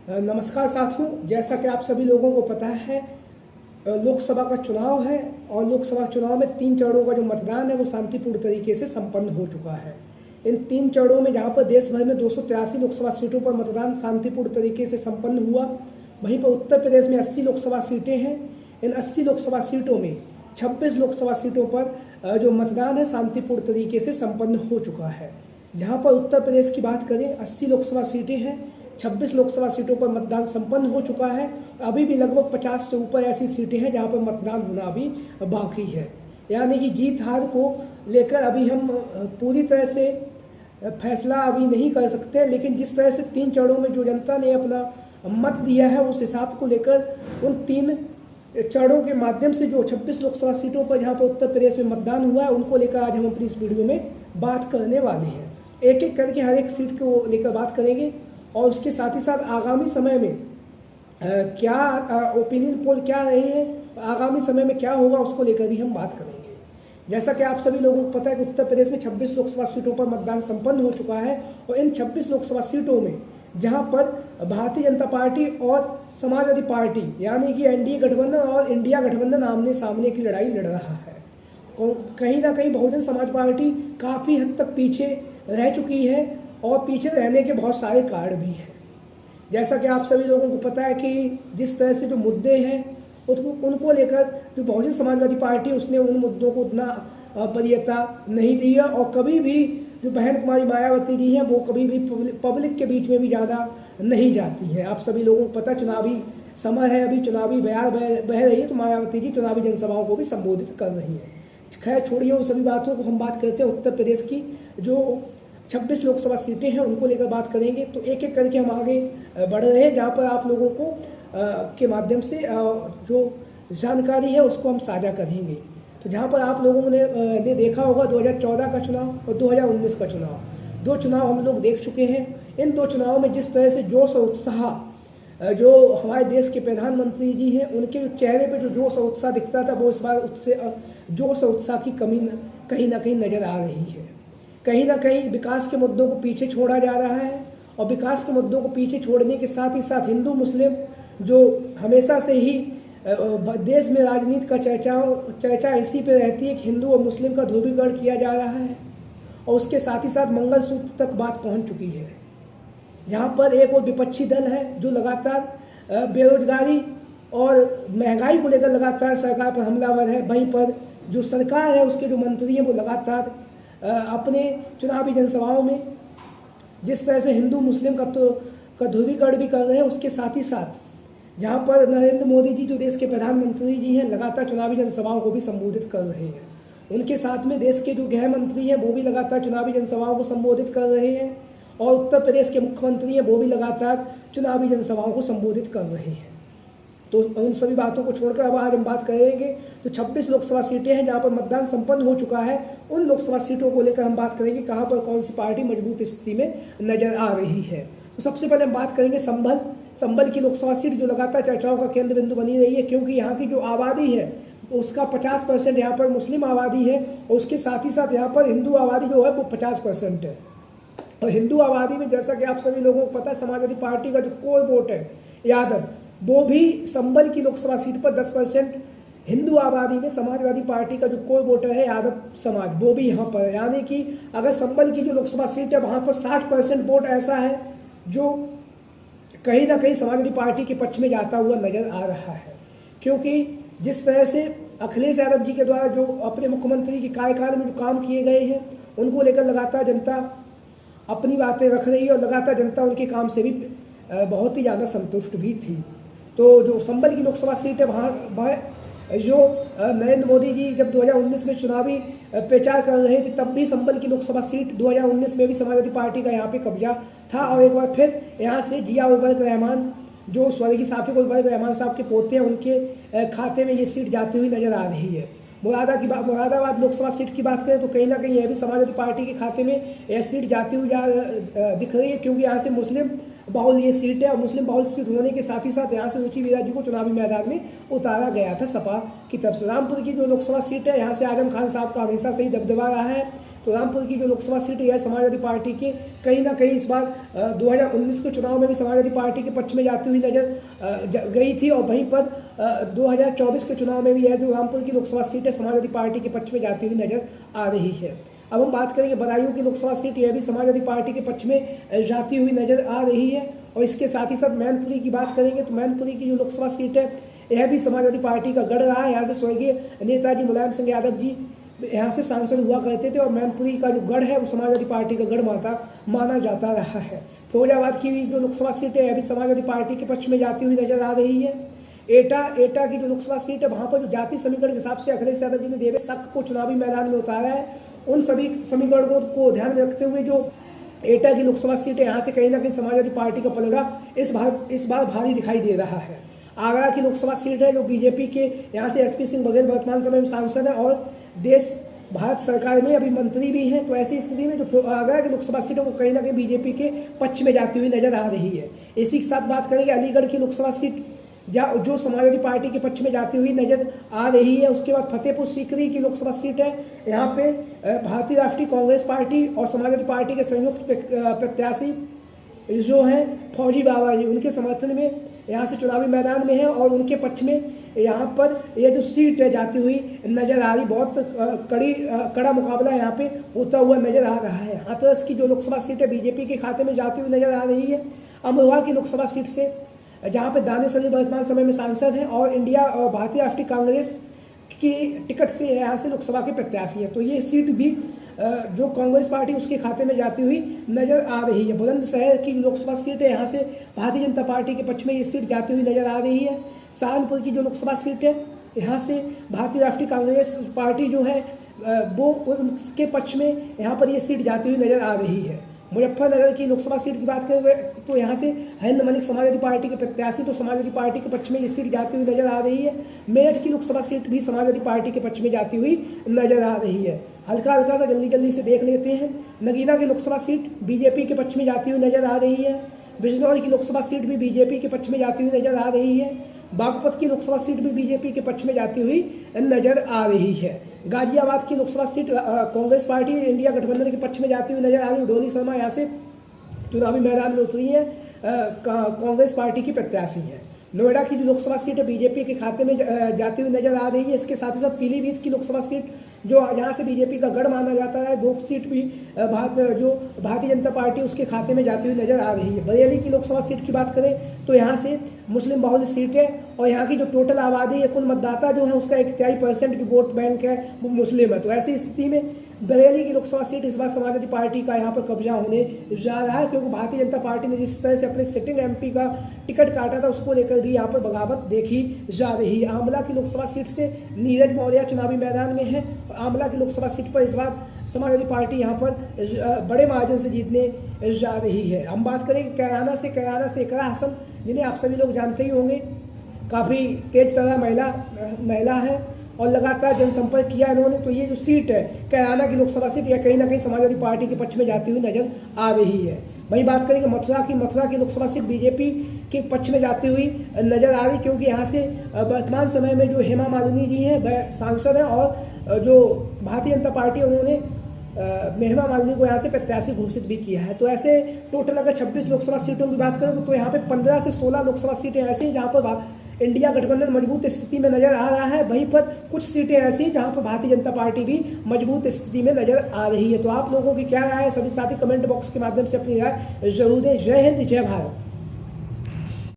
नमस्कार साथियों, जैसा कि आप सभी लोगों को पता है लोकसभा का चुनाव है और लोकसभा चुनाव में 3 चरणों का जो मतदान है वो शांतिपूर्ण तरीके से संपन्न हो चुका है। इन 3 चरणों में जहां पर देश भर में 283 लोकसभा सीटों पर मतदान शांतिपूर्ण तरीके से संपन्न हुआ, वहीं पर उत्तर प्रदेश में 80 लोकसभा सीटें हैं। इन 80 लोकसभा सीटों में 26 लोकसभा सीटों पर जो मतदान है शांतिपूर्ण तरीके से संपन्न हो चुका है। जहाँ पर उत्तर प्रदेश की बात करें, 80 लोकसभा सीटें हैं, 26 लोकसभा सीटों पर मतदान संपन्न हो चुका है। अभी भी लगभग 50 से ऊपर ऐसी सीटें हैं जहां पर मतदान होना अभी बाकी है। यानी कि जीत हार को लेकर अभी हम पूरी तरह से फैसला अभी नहीं कर सकते, लेकिन जिस तरह से 3 चरणों में जो जनता ने अपना मत दिया है उस हिसाब को लेकर उन 3 चरणों के माध्यम से जो 26 लोकसभा सीटों पर जहाँ पर उत्तर प्रदेश में मतदान हुआ है उनको लेकर आज हम अपनी इस वीडियो में बात करने वाले हैं। एक एक करके हर एक सीट को लेकर बात करेंगे और उसके साथ ही साथ आगामी समय में क्या ओपिनियन पोल क्या रहे हैं, आगामी समय में क्या होगा उसको लेकर भी हम बात करेंगे। जैसा कि आप सभी लोगों को पता है कि उत्तर प्रदेश में 26 लोकसभा सीटों पर मतदान संपन्न हो चुका है और इन 26 लोकसभा सीटों में जहां पर भारतीय जनता पार्टी और समाजवादी पार्टी यानी कि एनडीए गठबंधन और इंडिया गठबंधन आमने सामने की लड़ाई लड़ रहा है। कहीं ना कहीं बहुजन समाज पार्टी काफ़ी हद तक पीछे रह चुकी है और पीछे रहने के बहुत सारे कारण भी हैं। जैसा कि आप सभी लोगों को पता है कि जिस तरह से जो मुद्दे हैं उनको लेकर जो बहुजन समाजवादी पार्टी उसने उन मुद्दों को उतना वरीयता नहीं दी है और कभी भी जो बहन कुमारी मायावती जी हैं वो कभी भी पब्लिक के बीच में भी ज़्यादा नहीं जाती हैं। आप सभी लोगों को पता चुनावी समय है, अभी चुनावी बयार बह रही है, तो मायावती जी चुनावी जनसभाओं को भी संबोधित कर रही हैं। खैर छोड़िए उन सभी बातों को, हम बात करते हैं उत्तर प्रदेश की जो 26 लोकसभा सीटें हैं उनको लेकर बात करेंगे। तो एक एक करके हम आगे बढ़ रहे हैं, जहाँ पर आप लोगों को के माध्यम से जो जानकारी है उसको हम साझा करेंगे। तो जहाँ पर आप लोगों ने देखा होगा 2014 का चुनाव और 2019 का चुनाव, 2 चुनाव हम लोग देख चुके हैं। इन 2 चुनावों में जिस तरह से जोश और उत्साह जो हमारे देश के प्रधानमंत्री जी हैं उनके चेहरे पे जो जोश और उत्साह दिखता था वो इस बार उससे जोश और उत्साह की कमी कहीं ना कहीं नज़र आ रही है। कहीं ना कहीं विकास के मुद्दों को पीछे छोड़ा जा रहा है और विकास के मुद्दों को पीछे छोड़ने के साथ ही साथ हिंदू मुस्लिम जो हमेशा से ही देश में राजनीति का चर्चा इसी पे रहती है कि हिंदू और मुस्लिम का ध्रुवीकरण किया जा रहा है और उसके साथ ही साथ मंगलसूत्र तक बात पहुंच चुकी है। जहां पर एक और विपक्षी दल है जो लगातार बेरोजगारी और महंगाई को लेकर लगातार सरकार पर हमलावर है, वहीं पर जो सरकार है उसके जो मंत्री हैं वो लगातार अपने चुनावी जनसभाओं में जिस तरह से हिंदू मुस्लिम का ध्रुवीकरण भी कर रहे हैं, उसके साथ ही साथ जहां पर नरेंद्र मोदी जी जो देश के प्रधानमंत्री जी हैं लगातार चुनावी जनसभाओं को भी संबोधित कर रहे हैं। उनके साथ में देश के जो गृह मंत्री हैं वो भी लगातार चुनावी जनसभाओं को संबोधित कर रहे हैं और उत्तर प्रदेश के मुख्यमंत्री हैं वो भी लगातार चुनावी जनसभाओं को संबोधित कर रहे हैं। तो उन सभी बातों को छोड़कर अब आज हम बात करेंगे जो 26 लोकसभा सीटें हैं जहां पर मतदान संपन्न हो चुका है, उन लोकसभा सीटों को लेकर हम बात करेंगे कहां पर कौन सी पार्टी मजबूत स्थिति में नजर आ रही है। तो सबसे पहले हम बात करेंगे संभल की लोकसभा सीट जो लगातार चर्चाओं का केंद्र बिंदु बनी रही है, क्योंकि यहाँ की जो आबादी है उसका 50% यहाँ पर मुस्लिम आबादी है और उसके साथ ही साथ यहाँ पर हिंदू आबादी जो है वो 50% है। और हिंदू आबादी में जैसा कि आप सभी लोगों को पता है समाजवादी पार्टी का जो कोर वोट है यादव, वो भी संभल की लोकसभा सीट पर 10% हिंदू आबादी में समाजवादी पार्टी का जो कोर वोटर है यादव समाज वो भी यहाँ पर, यानी कि अगर संभल की जो लोकसभा सीट है वहाँ पर 60% वोट ऐसा है जो कहीं ना कहीं समाजवादी पार्टी के पक्ष में जाता हुआ नजर आ रहा है। क्योंकि जिस तरह से अखिलेश यादव जी के द्वारा जो अपने मुख्यमंत्री के कार्यकाल में जो काम किए गए हैं उनको लेकर लगातार जनता अपनी बातें रख रही है और लगातार जनता उनके काम से भी बहुत ही ज़्यादा संतुष्ट भी थी। तो जो संभल की लोकसभा सीट है वहाँ जो नरेंद्र मोदी जी जब 2019 में चुनावी प्रचार कर रहे थे तब भी संभल की लोकसभा सीट 2019 में भी समाजवादी पार्टी का यहाँ पे कब्जा था और एक बार फिर यहाँ से जिया उल वल्क रहमान जो स्वर्गीय साफिक उल वल्क रहमान साहब के पोते हैं उनके खाते में ये सीट जाती हुई नजर आ रही है। मुरादाबाद लोकसभा सीट की बात करें तो कहीं ना कहीं यह भी समाजवादी पार्टी के खाते में यह सीट जाती हुई दिख रही है, क्योंकि यहाँ से मुस्लिम बाहुल ये सीट है और मुस्लिम बाहुल सीट होने के साथ ही साथ यहाँ से रुचि वीरा जी को चुनावी मैदान में उतारा गया था सपा की तरफ से। रामपुर की जो लोकसभा सीट है यहाँ से आजम खान साहब का हमेशा से ही दबदबा रहा है। तो रामपुर की जो लोकसभा सीट है समाजवादी पार्टी के कहीं ना कहीं इस बार 2019 के चुनाव में भी समाजवादी पार्टी के पक्ष में जाती हुई नजर गई थी, और वहीं पर 2024 के चुनाव में भी यह जो रामपुर की लोकसभा सीट है समाजवादी पार्टी के पक्ष में जाती हुई नजर आ रही है। अब हम बात करेंगे बदायूं की लोकसभा सीट, यह भी समाजवादी पार्टी के पक्ष में जाती हुई नजर आ रही है। और इसके साथ ही साथ मैनपुरी की बात करेंगे तो मैनपुरी की जो लोकसभा सीट है यह भी समाजवादी पार्टी का गढ़ रहा है। यहाँ से स्वर्गीय नेताजी मुलायम सिंह यादव जी यहाँ से सांसद हुआ करते थे, और मैनपुरी का जो गढ़ है वो समाजवादी पार्टी का गढ़ माना जाता रहा है। फिरोजाबाद की जो लोकसभा सीट है यह भी समाजवादी पार्टी के पक्ष में जाती हुई नजर आ रही है। एटा की जो लोकसभा सीट है वहाँ पर जो जाति समीकरण के हिसाब से अखिलेश यादव जी ने देवे शक को चुनावी मैदान में उतारा है, उन सभी समीकरणों को ध्यान में रखते हुए जो एटा की लोकसभा सीट है यहाँ से कहीं ना कहीं समाजवादी पार्टी का पलड़ा इस बार भारी दिखाई दे रहा है। आगरा की लोकसभा सीट है जो बीजेपी के यहाँ से एसपी सिंह बघेल वर्तमान समय में सांसद है और देश भारत सरकार में अभी मंत्री भी हैं। तो ऐसी स्थिति में जो आगरा की लोकसभा सीट है वो कहीं ना कहीं बीजेपी के पक्ष में जाती हुई नजर आ रही है। इसी के साथ बात करेंगे अलीगढ़ की लोकसभा सीट जो समाजवादी पार्टी के पक्ष में जाती हुई नजर आ रही है। उसके बाद फतेहपुर सीकरी की लोकसभा सीट है, यहाँ पे भारतीय राष्ट्रीय कांग्रेस पार्टी और समाजवादी पार्टी के संयुक्त प्रत्याशी जो हैं फौजी बाबा जी, उनके समर्थन में यहाँ से चुनावी मैदान में है, और उनके पक्ष में यहाँ पर ये जो सीट है जाती हुई नजर आ रही। बहुत कड़ा मुकाबला यहाँ पे होता हुआ नजर आ रहा है। हाथरस की जो लोकसभा सीट है बीजेपी के खाते में जाती हुई नजर आ रही है। अमरोहा की लोकसभा सीट से जहाँ पे दानिश अली वर्तमान समय में सांसद हैं और इंडिया और भारतीय राष्ट्रीय कांग्रेस की टिकट से यहाँ से लोकसभा के प्रत्याशी हैं, तो ये सीट भी जो कांग्रेस पार्टी उसके खाते में जाती हुई नजर आ रही है। बुलंदशहर की लोकसभा सीट है, यहाँ से भारतीय जनता पार्टी के पक्ष में ये सीट जाती हुई नजर आ रही है। सहारनपुर की जो लोकसभा सीट है यहाँ से भारतीय राष्ट्रीय कांग्रेस पार्टी जो है वो उसके पक्ष में यहाँ पर ये सीट जाती हुई नजर आ रही है। मुजफ्फरनगर की लोकसभा सीट की बात करें तो यहाँ से हिंद मलिक समाजवादी पार्टी के प्रत्याशी, तो समाजवादी पार्टी के पक्ष में ये सीट जाती हुई नजर आ रही है। मेरठ की लोकसभा सीट भी समाजवादी पार्टी के पक्ष में जाती हुई नजर आ रही है। हल्का हल्का सा जल्दी से देख लेते हैं। नगीना की लोकसभा सीट बीजेपी के पक्ष में जाती हुई नजर आ रही है। बिजनौर की लोकसभा सीट भी बीजेपी के पक्ष में जाती हुई नजर आ रही है। बागपत की लोकसभा सीट भी बीजेपी के पक्ष में जाती हुई नजर आ रही है। गाजियाबाद की Lok Sabha seat Congress party India गठबंधन के पक्ष में जाती हुई नजर आ रही है। डोली शर्मा यहाँ से चुनावी मैदान में उतरी है, कांग्रेस पार्टी की प्रत्याशी है। नोएडा की जो लोकसभा सीट है बीजेपी के खाते में जाती हुई नजर आ रही है। इसके साथ ही साथ पीलीभीत की लोकसभा सीट जो यहाँ से बीजेपी का गढ़ माना जाता है, वो सीट भी भारतीय जनता पार्टी उसके खाते में जाती हुई नजर आ रही है। बरेली की लोकसभा सीट की बात करें तो यहाँ से मुस्लिम बहुल सीट है, और यहाँ की जो टोटल आबादी है, कुल मतदाता जो है उसका 41% जो वोट बैंक है वो मुस्लिम है। तो ऐसी स्थिति में बरेली की लोकसभा सीट इस बार समाजवादी पार्टी का यहाँ पर कब्जा होने जा रहा है, क्योंकि भारतीय जनता पार्टी ने जिस तरह से अपने सिटिंग एमपी का टिकट काटा था उसको लेकर भी यहाँ पर बगावत देखी जा रही है। आंवला की लोकसभा सीट से नीरज मौर्य चुनावी मैदान में है। आंवला की लोकसभा सीट पर इस बार समाजवादी पार्टी यहाँ पर बड़े मार्जिन से जीतने जा रही है। हम बात करें कैराना से इकरा हसन, जिन्हें आप सभी लोग जानते ही होंगे, काफ़ी तेज तर्रार महिला है और लगातार जनसंपर्क किया इन्होंने। तो ये जो सीट है कैराना की लोकसभा सीट, यह कहीं ना कहीं समाजवादी पार्टी के पक्ष में जाती हुई नजर आ रही है। वहीं बात करेंगे मथुरा की लोकसभा सीट बीजेपी के पक्ष में जाती हुई नजर आ रही, क्योंकि यहाँ से वर्तमान समय में जो हेमा मालिनी जी हैं वह सांसद हैं, और जो भारतीय जनता पार्टी उन्होंने हेमा मालिनी को यहाँ से प्रत्याशी घोषित भी किया है। तो ऐसे टोटल अगर 26 लोकसभा सीटों की बात करें तो यहाँ पे 15 से 16 लोकसभा सीटें ऐसी हैं जहाँ पर इंडिया गठबंधन मजबूत स्थिति में नजर आ रहा है। वहीं पर कुछ सीटें ऐसी हैं जहाँ पर भारतीय जनता पार्टी भी मजबूत स्थिति में नजर आ रही है। तो आप लोगों की क्या राय है, सभी साथी कमेंट बॉक्स के माध्यम से अपनी राय जरूर दें। जय हिंद, जय भारत।